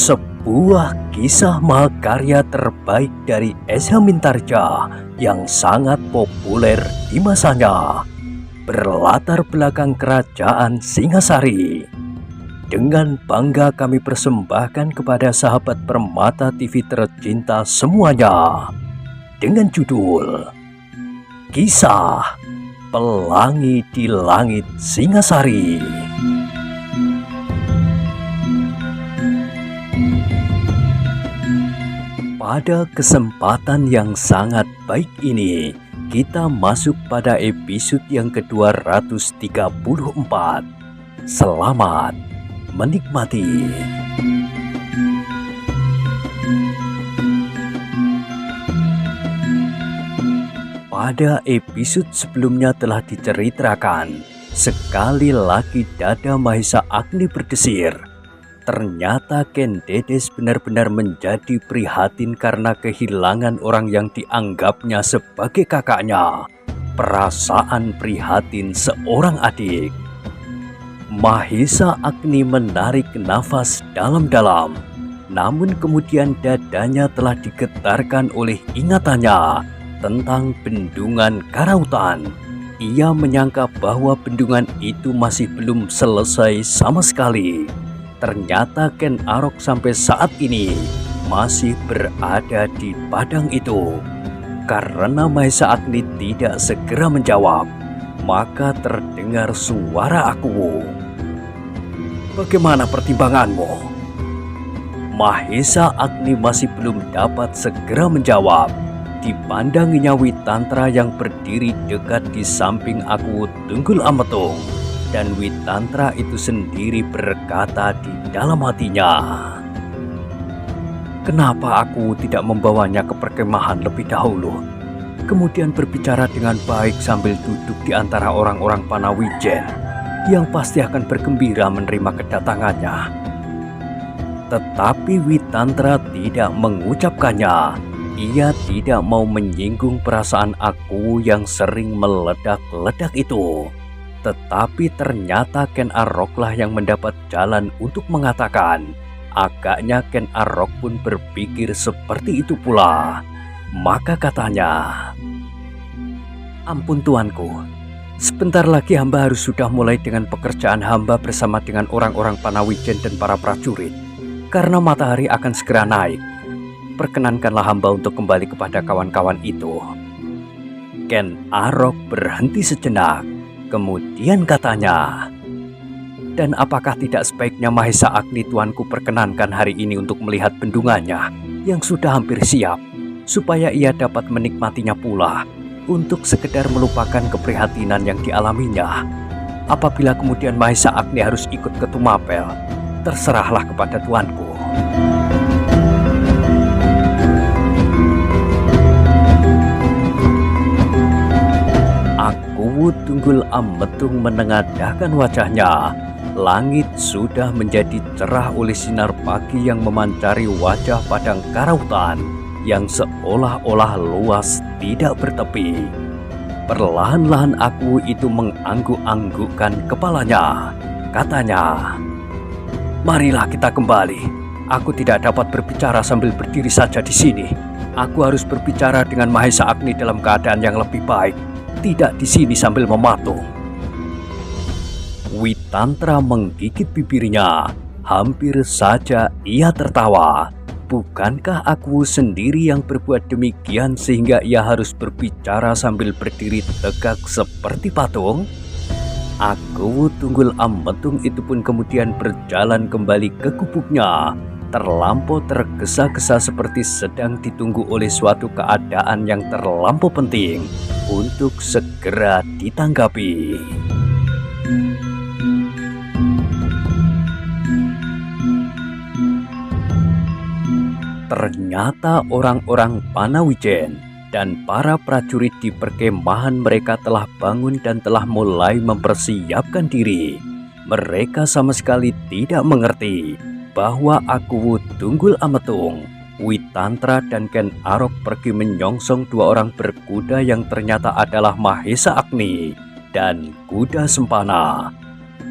Sebuah kisah mahakarya terbaik dari Esa Mintarja yang sangat populer di masanya, berlatar belakang kerajaan Singasari. Dengan bangga kami persembahkan kepada sahabat Permata TV tercinta semuanya, dengan judul Kisah Pelangi di Langit Singasari. Pada kesempatan yang sangat baik ini, kita masuk pada episode yang ke-234. Selamat menikmati. Pada episode sebelumnya telah diceritakan, sekali lagi dada Mahesa Agni berdesir. Ternyata Ken Dedes benar-benar menjadi prihatin karena kehilangan orang yang dianggapnya sebagai kakaknya. Perasaan prihatin seorang adik. Mahesa Agni menarik nafas dalam-dalam. Namun kemudian dadanya telah digetarkan oleh ingatannya tentang bendungan Karautan. Ia menyangka bahwa bendungan itu masih belum selesai sama sekali. Ternyata Ken Arok sampai saat ini masih berada di padang itu. Karena Mahesa Agni tidak segera menjawab, maka terdengar suara Aku. Bagaimana pertimbanganmu? Mahesa Agni masih belum dapat segera menjawab. Dipandanginya Witantra yang berdiri dekat di samping Aku Tunggul Ametung. Dan Witantra itu sendiri berkata di dalam hatinya, kenapa aku tidak membawanya ke perkemahan lebih dahulu, kemudian berbicara dengan baik sambil duduk di antara orang-orang Panawijen yang pasti akan bergembira menerima kedatangannya. Tetapi Witantra tidak mengucapkannya. Ia tidak mau menyinggung perasaan Aku yang sering meledak-ledak itu. Tetapi ternyata Ken Aroklah yang mendapat jalan untuk mengatakan. Agaknya Ken Arok pun berpikir seperti itu pula. Maka katanya, ampun tuanku, sebentar lagi hamba harus sudah mulai dengan pekerjaan hamba bersama dengan orang-orang Panawijen dan para prajurit. Karena matahari akan segera naik. Perkenankanlah hamba untuk kembali kepada kawan-kawan itu. Ken Arok berhenti sejenak. Kemudian katanya, dan apakah tidak sebaiknya Mahesa Agni tuanku perkenankan hari ini untuk melihat bendungannya yang sudah hampir siap, supaya ia dapat menikmatinya pula untuk sekedar melupakan keprihatinan yang dialaminya. Apabila kemudian Mahesa Agni harus ikut ke Tumapel, terserahlah kepada tuanku. Aku Tunggul Ametung menengadahkan wajahnya. Langit sudah menjadi cerah oleh sinar pagi yang memanjari wajah padang Karautan yang seolah-olah luas tidak bertepi. Perlahan-lahan Aku itu mengangguk-anggukkan kepalanya. Katanya, marilah kita kembali. Aku tidak dapat berbicara sambil berdiri saja di sini. Aku harus berbicara dengan Mahesa Agni dalam keadaan yang lebih baik. Tidak di sini sambil mematung. Witantra menggigit bibirnya. Hampir saja ia tertawa. Bukankah Aku sendiri yang berbuat demikian sehingga ia harus berbicara sambil berdiri tegak seperti patung? Aku Tunggul Ametung itu pun kemudian berjalan kembali ke gubuknya. Terlampau tergesa-gesa seperti sedang ditunggu oleh suatu keadaan yang terlampau penting untuk segera ditanggapi. Ternyata orang-orang Panawijen dan para prajurit di perkemahan mereka telah bangun dan telah mulai mempersiapkan diri. Mereka sama sekali tidak mengerti bahwa Aku Tunggul Ametung, Witantra dan Ken Arok pergi menyongsong dua orang berkuda yang ternyata adalah Mahesa Agni dan kuda Sempana.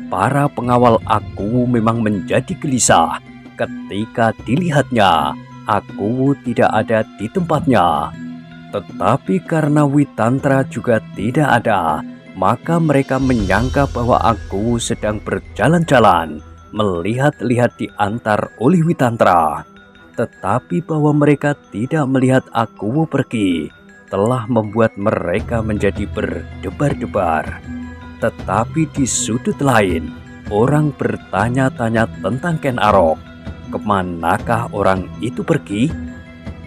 Para pengawal Aku memang menjadi gelisah Ketika dilihatnya, Akuwu tidak ada di tempatnya. Tetapi karena Witantra juga tidak ada, maka mereka menyangka bahwa Akuwu sedang berjalan-jalan, melihat-lihat diantar oleh Witantra. Tetapi bahwa mereka tidak melihat Akuwu pergi, telah membuat mereka menjadi berdebar-debar. Tetapi di sudut lain, orang bertanya-tanya tentang Ken Arok. Kemanakah orang itu pergi?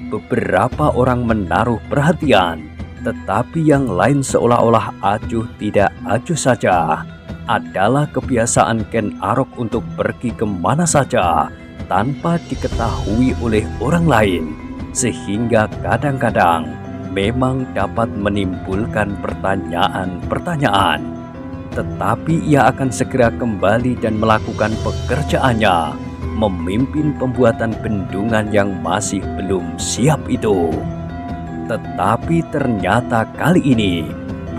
Beberapa orang menaruh perhatian, tetapi yang lain seolah-olah acuh tidak acuh saja. Adalah kebiasaan Ken Arok untuk pergi kemana saja tanpa diketahui oleh orang lain, sehingga kadang-kadang memang dapat menimbulkan pertanyaan-pertanyaan. Tetapi ia akan segera kembali dan melakukan pekerjaannya, memimpin pembuatan bendungan yang masih belum siap itu. Tetapi ternyata kali ini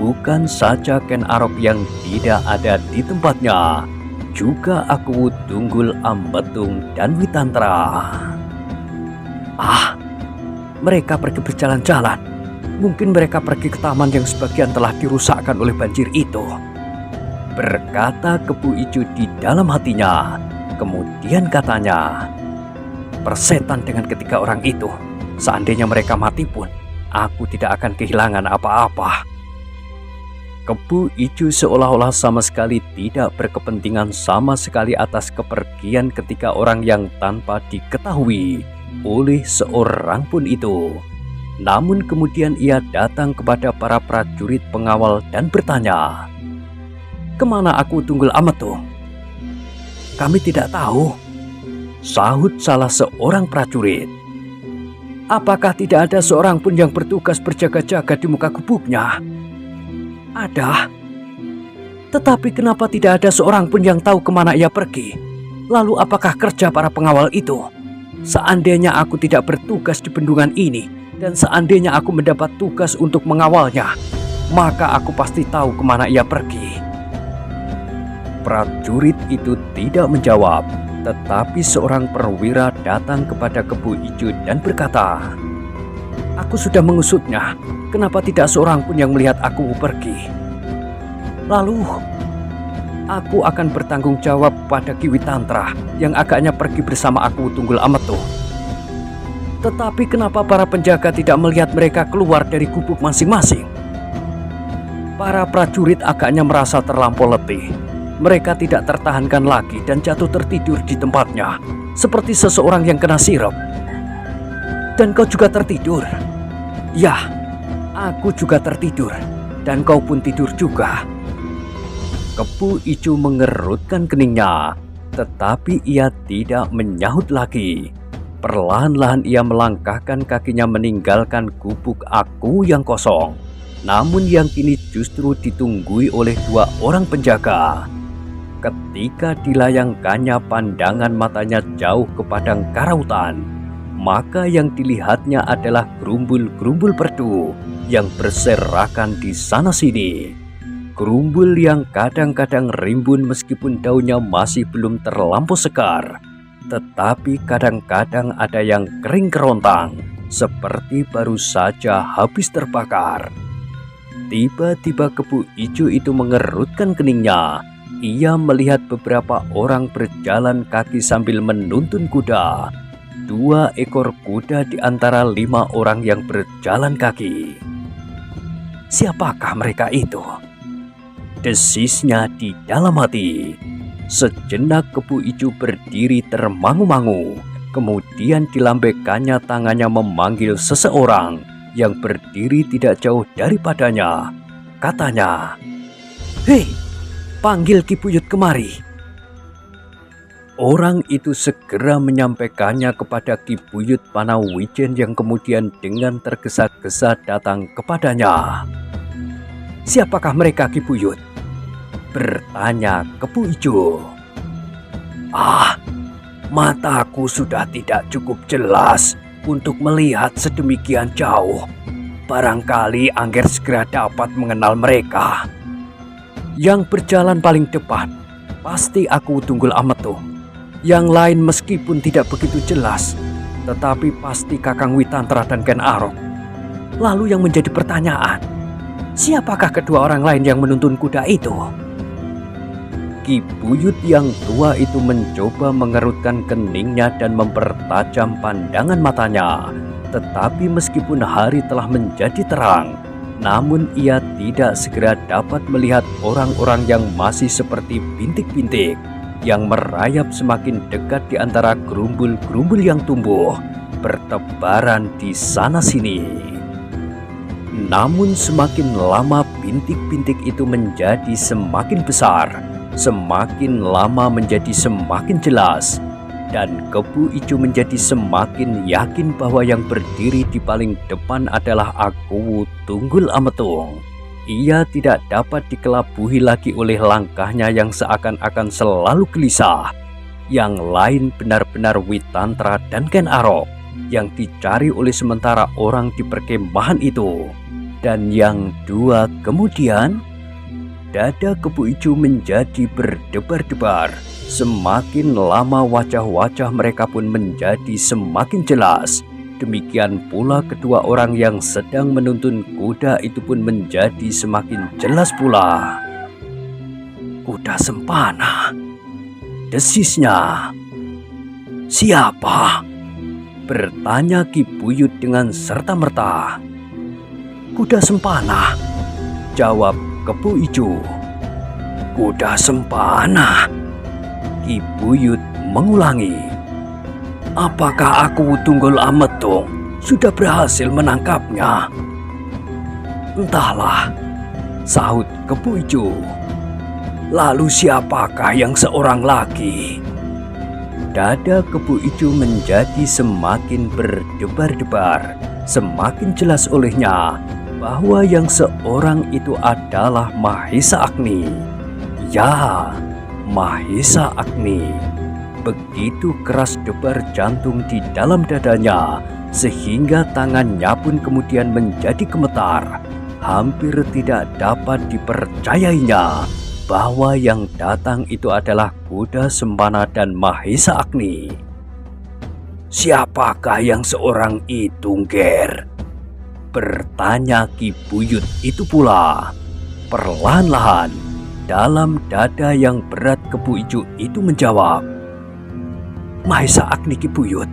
bukan saja Ken Arok yang tidak ada di tempatnya, juga Akuwu Tunggul Ambetung dan Witantra. Mereka pergi berjalan-jalan. Mungkin mereka pergi ke taman yang sebagian telah dirusakkan oleh banjir itu, berkata Kebu Ijo di dalam hatinya. Kemudian katanya, "Persetan dengan ketiga orang itu. Seandainya mereka mati pun, aku tidak akan kehilangan apa-apa." Kebu Ijo seolah-olah sama sekali tidak berkepentingan sama sekali atas kepergian ketiga orang yang tanpa diketahui oleh seorang pun itu. Namun kemudian ia datang kepada para prajurit pengawal dan bertanya, "Kemana Akuwu Tunggul Ametung?" "Kami tidak tahu," sahut salah seorang prajurit. "Apakah tidak ada seorang pun yang bertugas berjaga-jaga di muka gubuknya?" "Ada. Tetapi kenapa tidak ada seorang pun yang tahu kemana ia pergi? Lalu apakah kerja para pengawal itu? Seandainya aku tidak bertugas di bendungan ini, dan seandainya aku mendapat tugas untuk mengawalnya, maka aku pasti tahu kemana ia pergi." Prajurit itu tidak menjawab, tetapi seorang perwira datang kepada Kebu Ijo dan berkata, "Aku sudah mengusutnya. Kenapa tidak seorang pun yang melihat Akuwu pergi? Lalu, aku akan bertanggung jawab pada Ki Witantra yang agaknya pergi bersama Akuwu Tunggul Ametung. Tetapi kenapa para penjaga tidak melihat mereka keluar dari gubuk masing-masing?" Para prajurit agaknya merasa terlampau letih. Mereka tidak tertahankan lagi dan jatuh tertidur di tempatnya, seperti seseorang yang kena sirup. "Dan kau juga tertidur?" "Ya, aku juga tertidur, dan kau pun tidur juga." Kebu Ijo mengerutkan keningnya, tetapi ia tidak menyahut lagi. Perlahan-lahan ia melangkahkan kakinya meninggalkan gubuk Akuwu yang kosong, namun yang kini justru ditunggui oleh dua orang penjaga. Ketika dilayangkannya pandangan matanya jauh ke padang karautan, maka yang dilihatnya adalah gerumbul-gerumbul perdu yang berserakan di sana-sini. Gerumbul yang kadang-kadang rimbun meskipun daunnya masih belum terlampau segar, tetapi kadang-kadang ada yang kering kerontang, seperti baru saja habis terbakar. Tiba-tiba Kebu Ijo itu mengerutkan keningnya. Ia melihat beberapa orang berjalan kaki sambil menuntun kuda. 2 ekor kuda di antara 5 orang yang berjalan kaki. "Siapakah mereka itu?" desisnya di dalam hati. Sejenak Kebu Ijo berdiri termangu-mangu. Kemudian dilambaikannya tangannya memanggil seseorang yang berdiri tidak jauh daripadanya. Katanya, "Hei, panggil Ki Buyut kemari." Orang itu segera menyampaikannya kepada Ki Buyut Panawijen yang kemudian dengan tergesa-gesa datang kepadanya. "Siapakah mereka, Ki Buyut?" bertanya Kebu Ijo. Mataku sudah tidak cukup jelas untuk melihat sedemikian jauh. Barangkali Angger segera dapat mengenal mereka. Yang berjalan paling depan pasti Akuwu Tunggul Ametung. Yang lain meskipun tidak begitu jelas, tetapi pasti Kakang Witantra dan Ken Arok. Lalu yang menjadi pertanyaan, siapakah kedua orang lain yang menuntun kuda itu? Ki Buyut yang tua itu mencoba mengerutkan keningnya dan mempertajam pandangan matanya. Tetapi meskipun hari telah menjadi terang, namun ia tidak segera dapat melihat orang-orang yang masih seperti bintik-bintik yang merayap semakin dekat di antara gerumbul-gerumbul yang tumbuh bertebaran di sana-sini. Namun semakin lama bintik-bintik itu menjadi semakin besar, semakin lama menjadi semakin jelas, dan Kepu Ijo menjadi semakin yakin bahwa yang berdiri di paling depan adalah Akuwu Tunggul Ametung. Ia tidak dapat dikelabuhi lagi oleh langkahnya yang seakan-akan selalu gelisah. Yang lain benar-benar Witantra dan Ken Arok yang dicari oleh sementara orang di perkemahan itu. Dan yang dua kemudian, dada Kepu Ijo menjadi berdebar-debar. Semakin lama wajah-wajah mereka pun menjadi semakin jelas. Demikian pula kedua orang yang sedang menuntun kuda itu pun menjadi semakin jelas pula. Kuda Sempana, desisnya. Siapa? Bertanya Ki Buyut dengan serta-merta. Kuda Sempana, jawab Kepu Ijo. Kuda Sempana, Ki Buyut mengulangi. Apakah Akuwu Tunggul Ametung sudah berhasil menangkapnya? Entahlah, sahut Kepu Ijo. Lalu siapakah yang seorang lagi? Dada Kepu Ijo menjadi semakin berdebar-debar. Semakin jelas olehnya bahwa yang seorang itu adalah Mahesa Agni. Ya, Mahesa Agni. Begitu keras debar jantung di dalam dadanya, sehingga tangannya pun kemudian menjadi gemetar. Hampir tidak dapat dipercayainya bahwa yang datang itu adalah kuda Sempana dan Mahesa Agni. Siapakah yang seorang itu, Ger? Bertanya Ki Buyut itu pula. Perlahan-lahan, dalam dada yang berat Kepu Ijo itu menjawab, Mahesa Agni, Ki Buyut.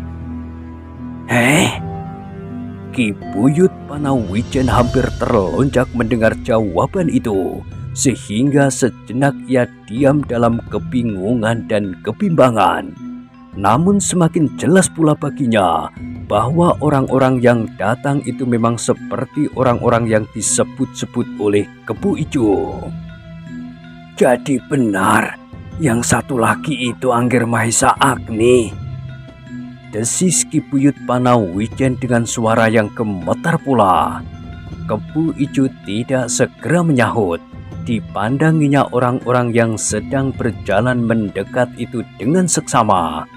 Ki Buyut Panawijen hampir terlonjak mendengar jawaban itu, sehingga sejenak ia diam dalam kebingungan dan kebimbangan. Namun semakin jelas pula baginya bahwa orang-orang yang datang itu memang seperti orang-orang yang disebut-sebut oleh Kepu Ijo. Jadi benar, yang satu lagi itu Angger Mahesa Agni, desis Ki Buyut Panawijen dengan suara yang gemetar pula. Kepu Ijo tidak segera menyahut. Dipandanginya orang-orang yang sedang berjalan mendekat itu dengan seksama.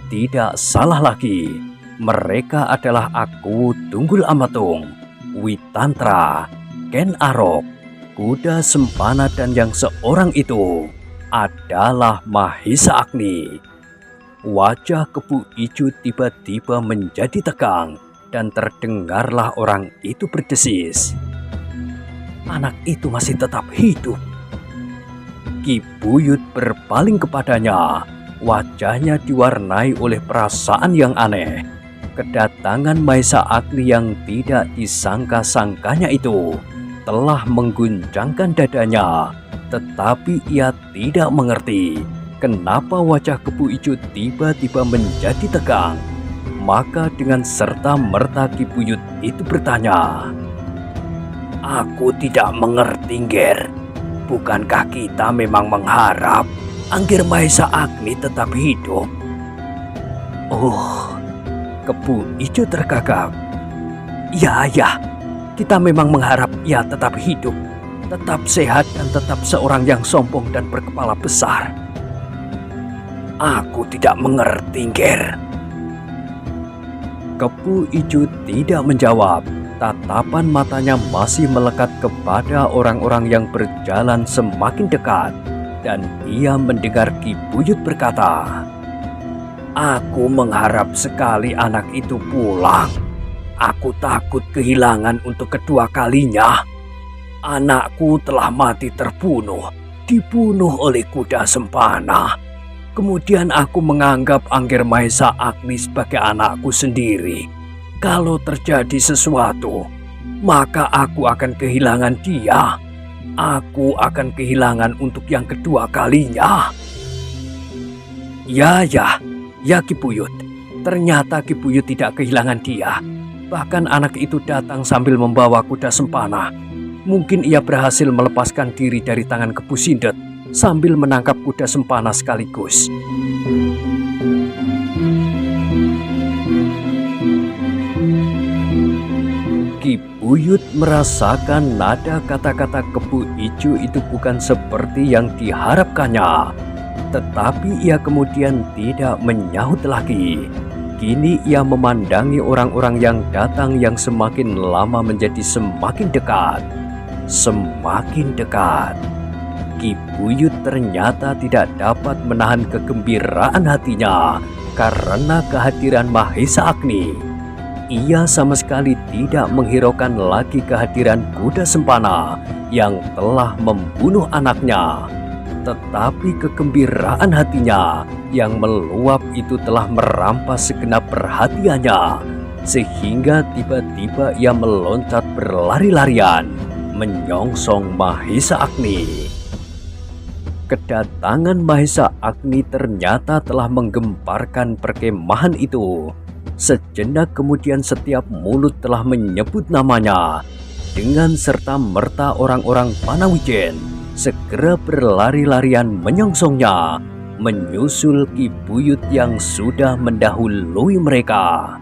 Tidak salah lagi, mereka adalah Akuwu Tunggul Ametung, Witantra, Ken Arok, kuda Sempana, dan yang seorang itu adalah Mahesa Agni. Wajah Kepu Ijo tiba-tiba menjadi tegang dan terdengarlah orang itu berdesis. Anak itu masih tetap hidup. Ki Buyut berpaling kepadanya. Wajahnya diwarnai oleh perasaan yang aneh. Kedatangan Mahesa Agni yang tidak disangka-sangkanya itu telah mengguncangkan dadanya. Tetapi ia tidak mengerti kenapa wajah Kepu Ijo tiba-tiba menjadi tegang. Maka dengan serta-merta Ki Buyut itu bertanya, Aku tidak mengerti, Ger. Bukankah kita memang mengharap Angger Mahesa Agni tetap hidup? Oh, Kepu Ijo tergagap. Ya, kita memang mengharap ia tetap hidup, tetap sehat, dan tetap seorang yang sombong dan berkepala besar. Aku tidak mengerti, Ger. Kepu Ijo tidak menjawab. Tatapan matanya masih melekat kepada orang-orang yang berjalan semakin dekat. Dan ia mendengar Ki Buyut berkata, Aku mengharap sekali anak itu pulang. Aku takut kehilangan untuk kedua kalinya. Anakku telah mati terbunuh, dibunuh oleh kuda sempana. Kemudian aku menganggap Angger Mahesa Agni sebagai anakku sendiri. Kalau terjadi sesuatu, maka aku akan kehilangan dia. Aku akan kehilangan untuk yang kedua kalinya. Ya, Ki Buyut. Ternyata Ki Buyut tidak kehilangan dia. Bahkan anak itu datang sambil membawa kuda sempana. Mungkin ia berhasil melepaskan diri dari tangan Kebu Sindet sambil menangkap kuda sempana sekaligus. Ki Buyut merasakan nada kata-kata Kebu Ijo itu bukan seperti yang diharapkannya. Tetapi ia kemudian tidak menyahut lagi. Kini ia memandangi orang-orang yang datang yang semakin lama menjadi semakin dekat. Semakin dekat. Ki Buyut ternyata tidak dapat menahan kegembiraan hatinya karena kehadiran Mahesa Agni. Ia sama sekali tidak menghiraukan lagi kehadiran kuda sempana yang telah membunuh anaknya. Tetapi kegembiraan hatinya yang meluap itu telah merampas segenap perhatiannya, sehingga tiba-tiba ia meloncat berlari-larian menyongsong Mahesa Agni. Kedatangan Mahesa Agni ternyata telah menggemparkan perkemahan itu. Sejenak kemudian setiap mulut telah menyebut namanya. Dengan serta-merta orang-orang Panawijen segera berlari-larian menyongsongnya, menyusul Ki Buyut yang sudah mendahului mereka.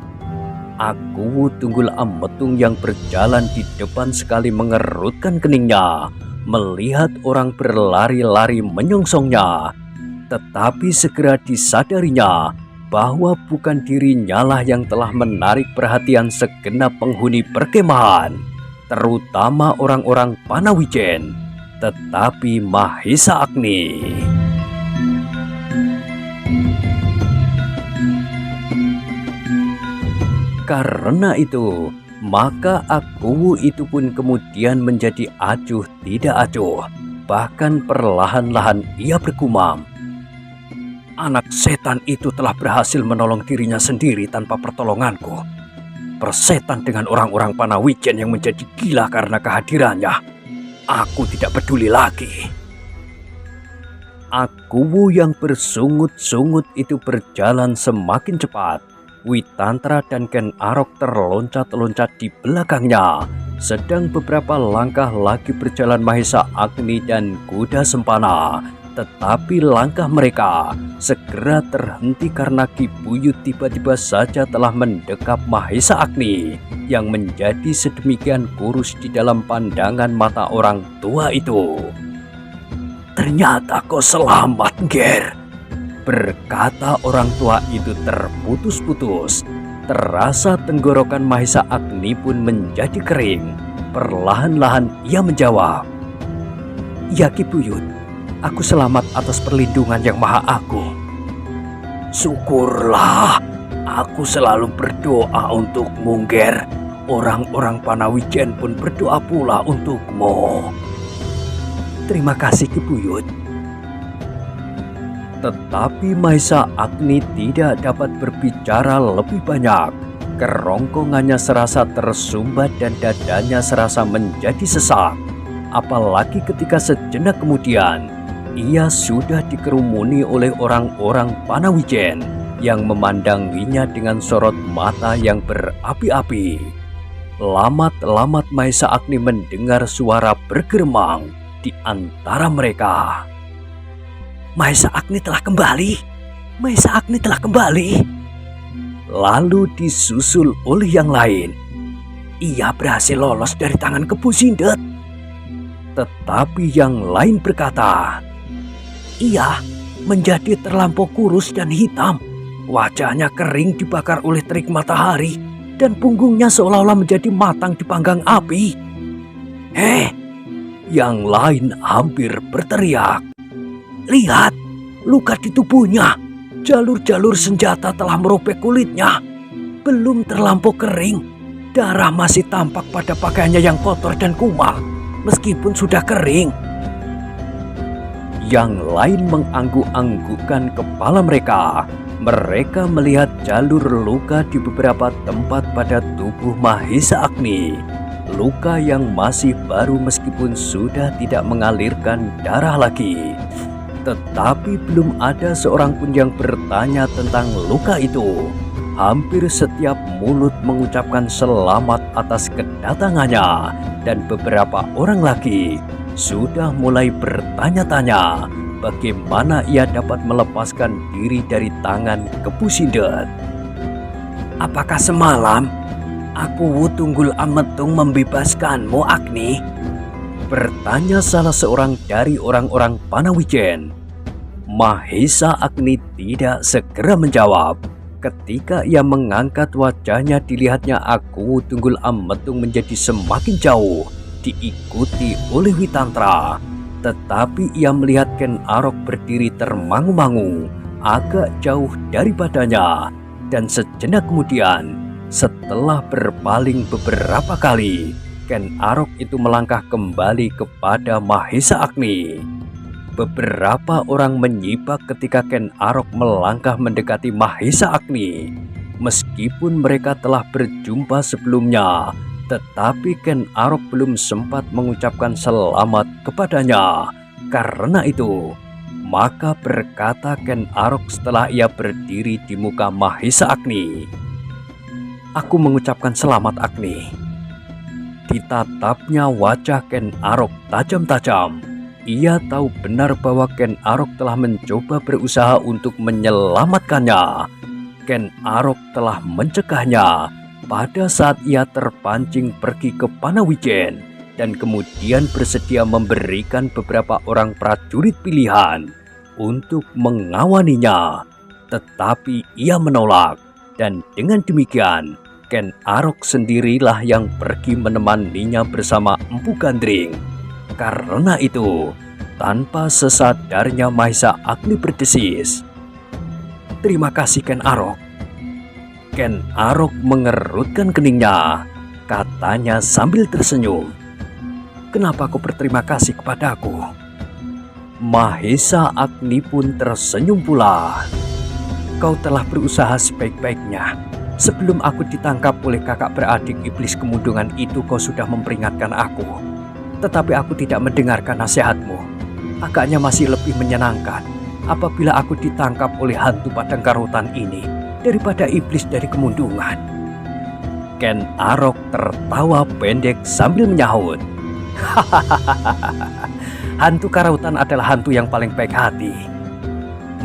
Aku Tunggul Ametung yang berjalan di depan sekali mengerutkan keningnya melihat orang berlari-lari menyongsongnya. Tetapi segera disadarinya bahwa bukan dirinya lah yang telah menarik perhatian segenap penghuni perkemahan, terutama orang-orang Panawijen, tetapi Mahesa Agni. Karena itu, maka Akuwu itu pun kemudian menjadi acuh tidak acuh. Bahkan perlahan-lahan ia bergumam, anak setan itu telah berhasil menolong dirinya sendiri tanpa pertolonganku. Persetan dengan orang-orang Panawijen yang menjadi gila karena kehadirannya. Aku tidak peduli lagi. Akuwu yang bersungut-sungut itu berjalan semakin cepat. Witantra dan Ken Arok terloncat-loncat di belakangnya. Sedang beberapa langkah lagi berjalan Mahesa Agni dan kuda sempana. Tetapi langkah mereka segera terhenti karena Ki Buyut tiba-tiba saja telah mendekap Mahesa Agni yang menjadi sedemikian kurus di dalam pandangan mata orang tua itu. Ternyata kau selamat, Ger, berkata orang tua itu terputus-putus. Terasa tenggorokan Mahesa Agni pun menjadi kering. Perlahan-lahan ia menjawab, ya Ki Buyut, aku selamat atas perlindungan yang maha agung. Syukurlah, aku selalu berdoa untukmu, Ger. Orang-orang Panawijen pun berdoa pula untukmu. Terima kasih Ki Buyut. Tetapi Mahesa Agni tidak dapat berbicara lebih banyak. Kerongkongannya serasa tersumbat dan dadanya serasa menjadi sesak. Apalagi ketika sejenak kemudian ia sudah dikerumuni oleh orang-orang Panawijen yang memandanginya dengan sorot mata yang berapi-api. Lamat-lamat Mahesa Agni mendengar suara bergeremang di antara mereka. Mahesa Agni telah kembali. Mahesa Agni telah kembali. Lalu disusul oleh yang lain. Ia berhasil lolos dari tangan Kebu Sindet. Tetapi yang lain berkata, ia menjadi terlampau kurus dan hitam. Wajahnya kering dibakar oleh terik matahari dan punggungnya seolah-olah menjadi matang dipanggang api. Yang lain hampir berteriak. Lihat, luka di tubuhnya. Jalur-jalur senjata telah merobek kulitnya. Belum terlampau kering, darah masih tampak pada pakaiannya yang kotor dan kumal, meskipun sudah kering. Yang lain mengangguk-anggukkan kepala mereka. Mereka melihat jalur luka di beberapa tempat pada tubuh Mahesa Agni. Luka yang masih baru meskipun sudah tidak mengalirkan darah lagi. Tetapi belum ada seorang pun yang bertanya tentang luka itu. Hampir setiap mulut mengucapkan selamat atas kedatangannya, dan beberapa orang lagi sudah mulai bertanya-tanya bagaimana ia dapat melepaskan diri dari tangan Kepu Sindet. Apakah semalam aku Tunggul Ametung membebaskanmu, Agni? Bertanya salah seorang dari orang-orang Panawijen. Mahesa Agni tidak segera menjawab. Ketika ia mengangkat wajahnya, dilihatnya Aku Tunggul Ametung menjadi semakin jauh, diikuti oleh Witantra. Tetapi ia melihat Ken Arok berdiri termangu-mangu, agak jauh daripadanya. Dan sejenak kemudian, setelah berpaling beberapa kali, Ken Arok itu melangkah kembali kepada Mahesa Agni. Beberapa orang menyibak ketika Ken Arok melangkah mendekati Mahesa Agni. Meskipun mereka telah berjumpa sebelumnya, tetapi Ken Arok belum sempat mengucapkan selamat kepadanya. Karena itu, maka berkata Ken Arok setelah ia berdiri di muka Mahesa Agni. Aku mengucapkan selamat, Agni. Ditatapnya wajah Ken Arok tajam-tajam. Ia tahu benar bahwa Ken Arok telah mencoba berusaha untuk menyelamatkannya. Ken Arok telah mencegahnya pada saat ia terpancing pergi ke Panawijen dan kemudian bersedia memberikan beberapa orang prajurit pilihan untuk mengawaninya. Tetapi ia menolak, dan dengan demikian Ken Arok sendirilah yang pergi menemaninya bersama Empu Gandring. Karena itu, tanpa sesadarnya Mahesa Agni berdesis, "Terima kasih, Ken Arok." Ken Arok mengerutkan keningnya, katanya sambil tersenyum. "Kenapa kau berterima kasih kepadaku?" Mahesa Agni pun tersenyum pula. "Kau telah berusaha sebaik-baiknya. Sebelum aku ditangkap oleh kakak beradik iblis kemundungan itu, kau sudah memperingatkan aku. Tetapi aku tidak mendengarkan nasihatmu. Agaknya masih lebih menyenangkan apabila aku ditangkap oleh hantu padang karutan ini daripada iblis dari kemundungan." Ken Arok tertawa pendek sambil menyahut, "Hahaha, hantu karautan adalah hantu yang paling baik hati."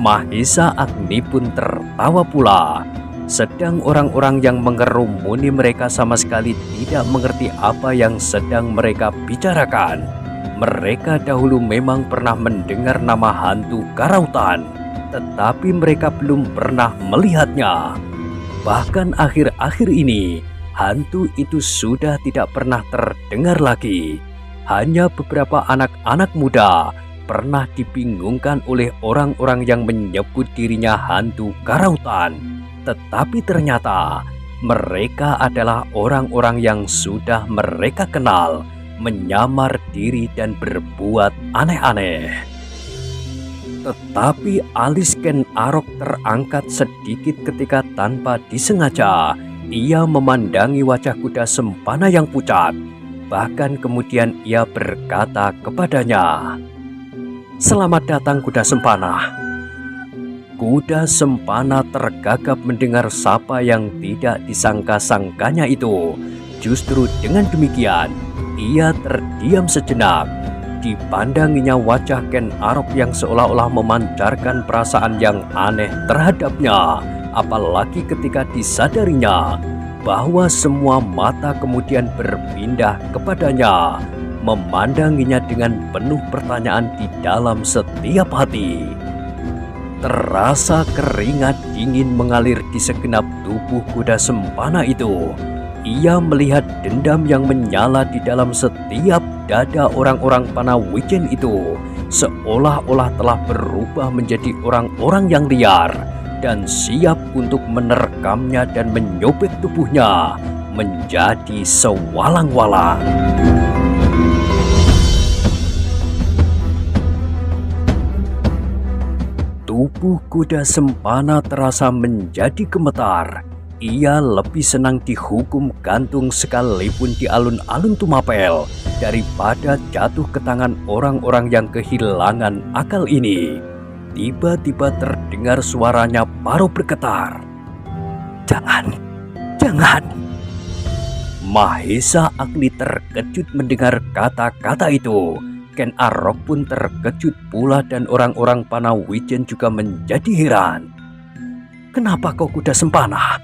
Mahesa Agni pun tertawa pula. Sedang orang-orang yang mengerumuni mereka sama sekali tidak mengerti apa yang sedang mereka bicarakan. Mereka dahulu memang pernah mendengar nama hantu karautan, tetapi mereka belum pernah melihatnya. Bahkan akhir-akhir ini, hantu itu sudah tidak pernah terdengar lagi. Hanya beberapa anak-anak muda pernah dibingungkan oleh orang-orang yang menyebut dirinya hantu karautan. Tetapi ternyata mereka adalah orang-orang yang sudah mereka kenal, menyamar diri dan berbuat aneh-aneh. Tetapi alis Ken Arok terangkat sedikit ketika tanpa disengaja ia memandangi wajah kuda Sempana yang pucat. Bahkan kemudian ia berkata kepadanya, "Selamat datang, kuda Sempana." Kuda Sempana tergagap mendengar sapa yang tidak disangka-sangkanya itu. Justru dengan demikian, ia terdiam sejenak. Dipandanginya wajah Ken Arok yang seolah-olah memancarkan perasaan yang aneh terhadapnya. Apalagi ketika disadarinya bahwa semua mata kemudian berpindah kepadanya, memandanginya dengan penuh pertanyaan di dalam setiap hati. Terasa keringat dingin mengalir di segenap tubuh kuda Sempana itu. Ia melihat dendam yang menyala di dalam setiap dada orang-orang Panawijen itu, seolah-olah telah berubah menjadi orang-orang yang liar. dan siap untuk menerkamnya dan menyobek tubuhnya menjadi sewalang-walang. Tubuh kuda Sempana terasa menjadi gemetar. Ia lebih senang dihukum gantung sekalipun di alun-alun Tumapel daripada jatuh ke tangan orang-orang yang kehilangan akal ini. Tiba-tiba terdengar suaranya Paro bergetar. Jangan, jangan. Mahesa Agni terkejut mendengar kata-kata itu. Ken Arok pun terkejut pula dan orang-orang Panawijen juga menjadi heran. Kenapa kau kuda Sempana?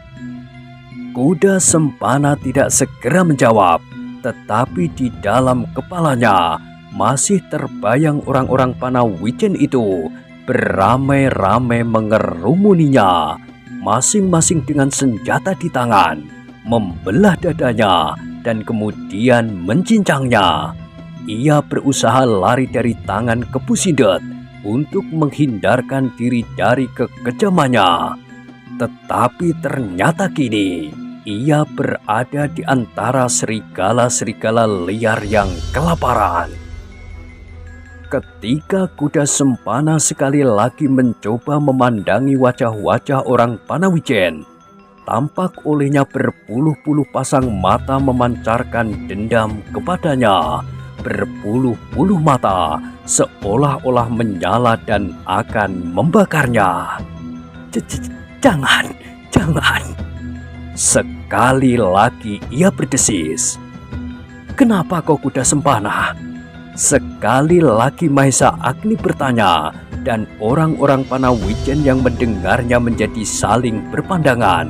Kuda Sempana tidak segera menjawab, tetapi di dalam kepalanya masih terbayang orang-orang Panawijen itu beramai-ramai mengerumuninya, masing-masing dengan senjata di tangan, membelah dadanya dan kemudian mencincangnya. Ia berusaha lari dari tangan Kepu Sindet untuk menghindarkan diri dari kekejamannya. Tetapi ternyata kini ia berada di antara serigala-serigala liar yang kelaparan. Ketika kuda Sempana sekali lagi mencoba memandangi wajah-wajah orang Panawijen, tampak olehnya berpuluh-puluh pasang mata memancarkan dendam kepadanya. Berpuluh-puluh mata seolah-olah menyala dan akan membakarnya. Jangan, jangan. Sekali lagi ia berdesis. Kenapa kau kuda Sempana? Sekali lagi Mahesa Agni bertanya dan orang-orang Panawijen yang mendengarnya menjadi saling berpandangan.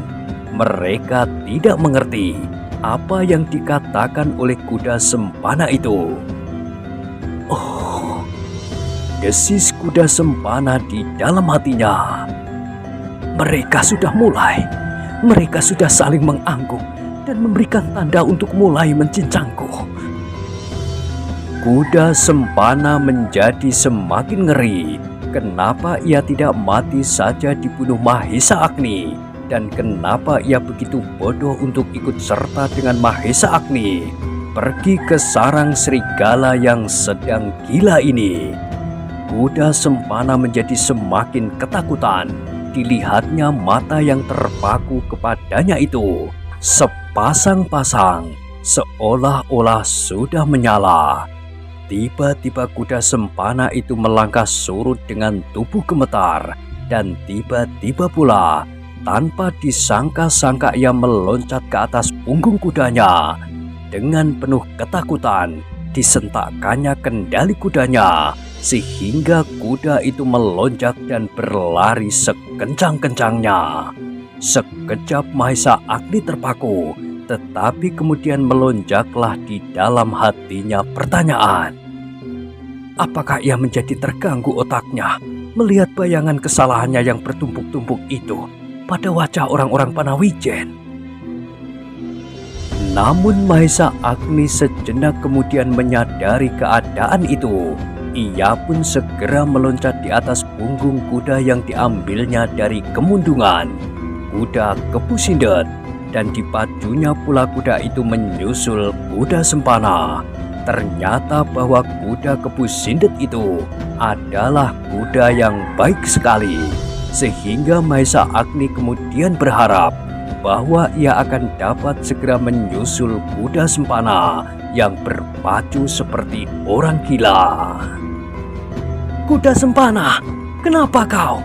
Mereka tidak mengerti apa yang dikatakan oleh kuda Sempana itu. Oh, desis kuda Sempana di dalam hatinya. Mereka sudah mulai. Mereka sudah saling mengangguk dan memberikan tanda untuk mulai mencincangku. Kuda Sempana menjadi semakin ngeri. Kenapa ia tidak mati saja dibunuh Mahesa Agni? Dan kenapa ia begitu bodoh untuk ikut serta dengan Mahesa Agni pergi ke sarang serigala yang sedang gila ini? Kuda Sempana menjadi semakin ketakutan. Dilihatnya mata yang terpaku kepadanya itu sepasang-pasang seolah-olah sudah menyala. Tiba-tiba kuda Sempana itu melangkah surut dengan tubuh gemetar dan tiba-tiba pula tanpa disangka-sangka ia meloncat ke atas punggung kudanya. Dengan penuh ketakutan, disentakkannya kendali kudanya, sehingga kuda itu melonjak dan berlari sekencang-kencangnya. Sekejap Mahesa Agni terpaku, tetapi kemudian melonjaklah di dalam hatinya pertanyaan. Apakah ia menjadi terganggu otaknya melihat bayangan kesalahannya yang bertumpuk-tumpuk itu pada wajah orang-orang Panawijen? Namun Mahesa Agni sejenak kemudian menyadari keadaan itu. Ia pun segera meloncat di atas punggung kuda yang diambilnya dari kemundungan, kuda Kepu Sindet, dan dipacunya pula kuda itu menyusul kuda Sempana. Ternyata bahwa kuda Kepu Sindet itu adalah kuda yang baik sekali. Sehingga Mahesa Agni kemudian berharap bahwa ia akan dapat segera menyusul kuda Sempana yang berpacu seperti orang gila. Kuda Sempana, kenapa kau?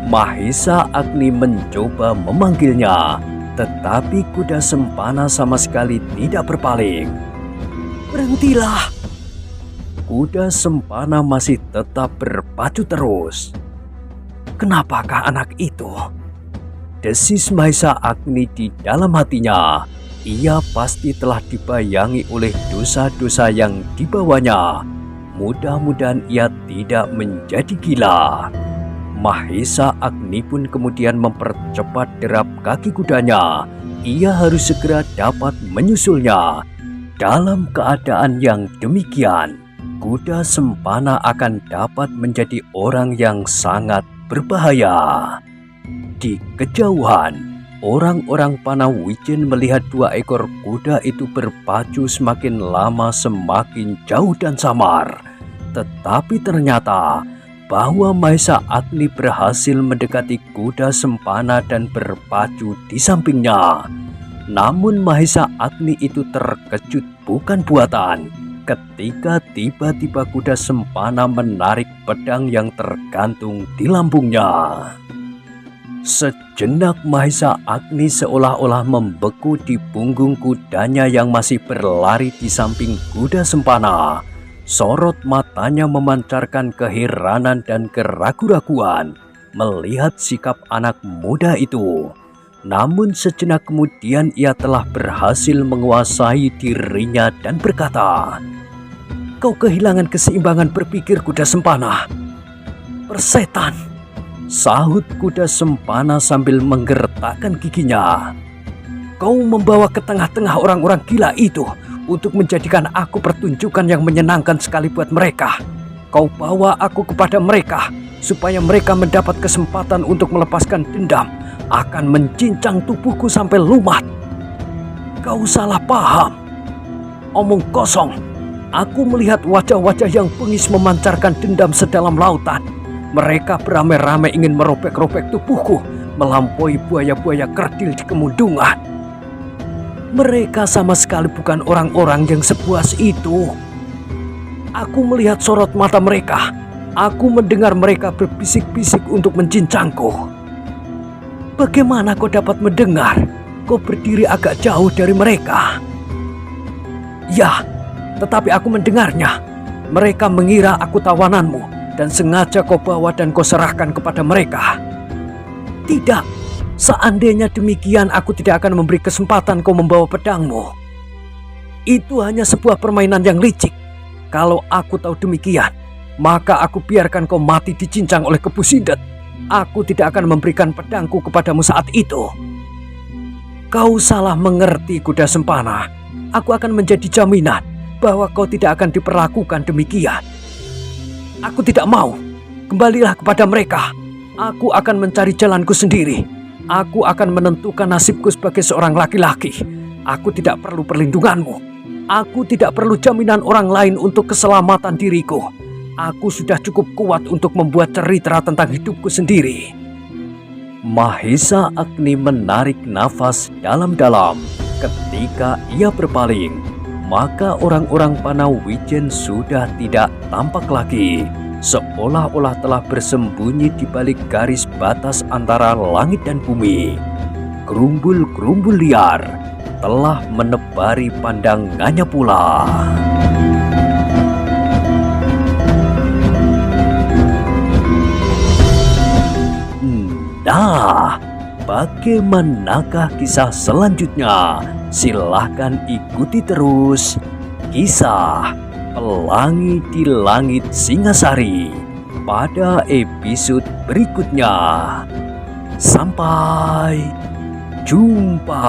Mahesa Agni mencoba memanggilnya, tetapi kuda Sempana sama sekali tidak berpaling. Berhentilah! Kuda Sempana masih tetap berpacu terus. Kenapakah anak itu? Desis Mahesa Agni di dalam hatinya. Ia pasti telah dibayangi oleh dosa-dosa yang dibawanya. Mudah-mudahan ia tidak menjadi gila. Mahesa Agni pun kemudian mempercepat derap kaki kudanya. Ia harus segera dapat menyusulnya. Dalam keadaan yang demikian, kuda Sempana akan dapat menjadi orang yang sangat berbahaya. Di kejauhan, orang-orang Panawijen melihat dua ekor kuda itu berpacu semakin lama semakin jauh dan samar. Tetapi ternyata bahwa Mahesa Agni berhasil mendekati kuda Sempana dan berpacu di sampingnya. Namun Mahesa Agni itu terkejut bukan buatan ketika tiba-tiba kuda Sempana menarik pedang yang tergantung di lambungnya. Sejenak Mahesa Agni seolah-olah membeku di punggung kudanya yang masih berlari di samping kuda Sempana. Sorot matanya memancarkan keheranan dan keraguan-raguan melihat sikap anak muda itu. Namun sejenak kemudian ia telah berhasil menguasai dirinya dan berkata, "Kau kehilangan keseimbangan berpikir, kuda Sempana." "Persetan," sahut kuda Sempana sambil menggertakkan giginya. "Kau membawa ke tengah-tengah orang-orang gila itu untuk menjadikan aku pertunjukan yang menyenangkan sekali buat mereka. Kau bawa aku kepada mereka supaya mereka mendapat kesempatan untuk melepaskan dendam akan mencincang tubuhku sampai lumat. Kau salah paham. Omong kosong. Aku melihat wajah-wajah yang bengis memancarkan dendam sedalam lautan. Mereka beramai-ramai ingin merobek-robek tubuhku melampaui buaya-buaya kerdil di kemundungan. Mereka sama sekali bukan orang-orang yang sepuas itu. Aku melihat sorot mata mereka. Aku mendengar mereka berbisik-bisik untuk mencincangku." "Bagaimana kau dapat mendengar? Kau berdiri agak jauh dari mereka." "Ya, tetapi aku mendengarnya. Mereka mengira aku tawananmu dan sengaja kau bawa dan kau serahkan kepada mereka." "Tidak, seandainya demikian aku tidak akan memberi kesempatan kau membawa pedangmu. Itu hanya sebuah permainan yang licik. Kalau aku tahu demikian, maka aku biarkan kau mati dicincang oleh Kepu Sindet. Aku tidak akan memberikan pedangku kepadamu saat itu." "Kau salah mengerti, kuda Sempana. Aku akan menjadi jaminan bahwa kau tidak akan diperlakukan demikian." "Aku tidak mau. Kembalilah kepada mereka. Aku akan mencari jalanku sendiri. Aku akan menentukan nasibku sebagai seorang laki-laki. Aku tidak perlu perlindunganmu. Aku tidak perlu jaminan orang lain untuk keselamatan diriku. Aku sudah cukup kuat untuk membuat cerita tentang hidupku sendiri." Mahesa Agni menarik nafas dalam-dalam. Ketika ia berpaling, maka orang-orang Panawijen sudah tidak tampak lagi, seolah-olah telah bersembunyi di balik garis batas antara langit dan bumi. Gerumbul-gerumbul liar telah menebari pandangannya pula. Nah, bagaimanakah kisah selanjutnya? Silahkan ikuti terus kisah Pelangi di Langit Singasari pada episode berikutnya. Sampai jumpa.